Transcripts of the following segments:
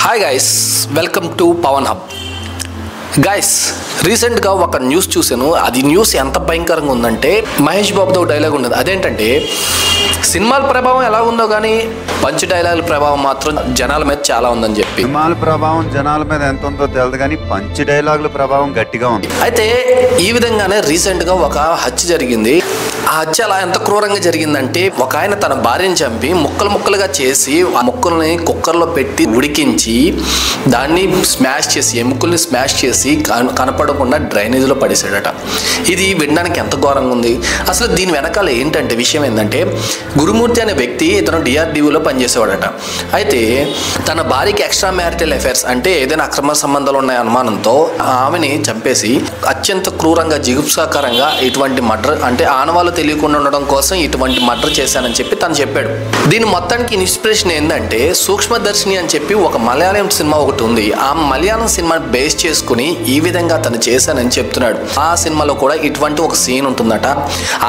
Hi guys, welcome to Pawan hub. Guys, రీసెంట్గా ఒక news చూశాను. అది న్యూస్ ఎంత భయంకరంగా ఉందంటే, మహేష్ బాబుతో డైలాగ్ ఉన్నది. అదేంటంటే, సినిమాల ప్రభావం ఎలా ఉందో కానీ పంచ్ డైలాగుల ప్రభావం మాత్రం జనాల మీద చాలా ఉందని చెప్పి. సినిమాల ప్రభావం జనాల మీద ఎంత ఉందో తెలియదు కానీ పంచ్ డైలాగుల ప్రభావం గట్టిగా ఉంది. అయితే ఈ విధంగానే రీసెంట్గా ఒక హత్య జరిగింది. ఆ హత్య అలా ఎంత క్రూరంగా జరిగిందంటే, ఒక ఆయన తన భార్యను చంపి ముక్కలు ముక్కలుగా చేసి ఆ ముక్కల్ని కుక్కర్లో పెట్టి ఉడికించి దాన్ని స్మాష్ చేసి ఎముకల్ని స్మాష్ చేసి కనపడకుండా డ్రైనేజ్లో పడేసాడట. ఇది వినడానికి ఎంత ఘోరంగా ఉంది. అసలు దీని వెనకాల ఏంటంటే విషయం ఏంటంటే, గురుమూర్తి అనే వ్యక్తి ఇతను డిఆర్డీఓలో పనిచేసేవాడట. అయితే తన భార్యకి ఎక్స్ట్రా మ్యారిటల్ అఫైర్స్ అంటే ఏదైనా అక్రమ సంబంధాలు ఉన్న అనుమానంతో ఆమెని చంపేసి అత్యంత క్రూరంగా జిగుప్సాకరంగా ఇటువంటి మర్డర్ అంటే ఆనవాళ్ళు తెలియకుండా ఉండడం కోసం ఇటువంటి మర్డర్ చేశానని చెప్పి తను చెప్పాడు. దీని మొత్తానికి ఇన్స్పిరేషన్ ఏంటంటే, సూక్ష్మదర్శిని అని చెప్పి ఒక మలయాళం సినిమా ఒకటి ఉంది. ఆ మలయాళం సినిమాని బేస్ చేసుకుని ఈ విధంగా తను చేశానని చెప్తున్నాడు. ఆ సినిమాలో కూడా ఇటువంటి ఒక సీన్ ఉంటుందట.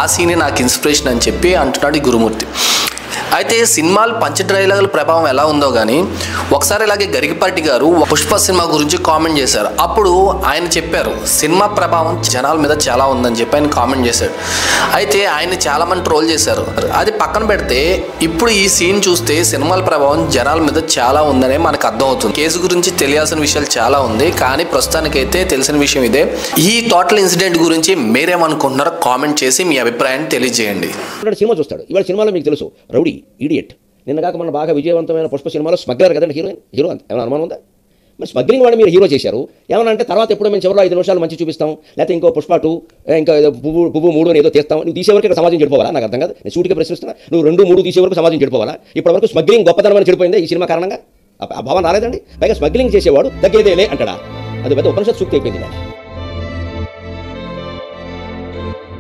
ఆ సీనే నాకు ఇన్స్పిరేషన్ అని చెప్పి అంటున్నాడు ఈ గురుమూర్తి. అయితే సినిమాలు పంచ డైలాగుల ప్రభావం ఎలా ఉందో కానీ ఒకసారి ఇలాగే గరికపాటి గారు పుష్ప సినిమా గురించి కామెంట్ చేశారు. అప్పుడు ఆయన చెప్పారు, సినిమా ప్రభావం జనాల మీద చాలా ఉందని చెప్పి ఆయన కామెంట్ చేశాడు. అయితే ఆయన చాలా మంది ట్రోల్ చేశారు. అది పక్కన పెడితే ఇప్పుడు ఈ సీన్ చూస్తే సినిమాల ప్రభావం జనాల మీద చాలా ఉందనే మనకు అర్థమవుతుంది. కేసు గురించి తెలియాల్సిన విషయాలు చాలా ఉంది, కానీ ప్రస్తుతానికైతే తెలిసిన విషయం ఇదే. ఈ టోటల్ ఇన్సిడెంట్ గురించి మీరేమనుకుంటున్నారో కామెంట్ చేసి మీ అభిప్రాయాన్ని తెలియజేయండి. సినిమా చూస్తాడు. ఇవాళ సినిమాలో మీకు తెలుసు రౌడీ, ఇడియట్. నిన్న కాక మన బాగా విజయవంతమైన పుష్ప సినిమాలో స్మగ్లర్ కదండి హీరో అంత ఏమైనా అనుమానం ఉందా? మరి స్మగ్లింగ్ వాడిని మీరు హీరో చేశారు. ఏమన్నా అంటే తర్వాత ఎప్పుడో మేము చివరిలో 5 నిమిషాలు మంచి చూపిస్తాం, లేకపోతే ఇంకో పుష్ప 2 ఇంకా పువ్వు 3 అని ఏదో తీస్తాం. నువ్వు తీసేవరకు ఇక్కడ సమాజం చెడిపోవాలా? నాకు అర్థం కాదు. నేను సూటిగా ప్రశ్నిస్తున్నా. నువ్వు 2, 3 తీసేవరకు సమాజం చెడిపోవాలా? ఇప్పటివరకు స్మగ్లింగ్ గొప్పతనం అని చెడిపోయిందే ఈ సినిమా కారణంగా. ఆ భావన రాలేదండి. పైగా స్మగ్లింగ్ చేసేవాడు తగ్గేదేలే అంటాడా? అది పెద్ద ఉపనిషత్ సూక్తి అయిపోయింది.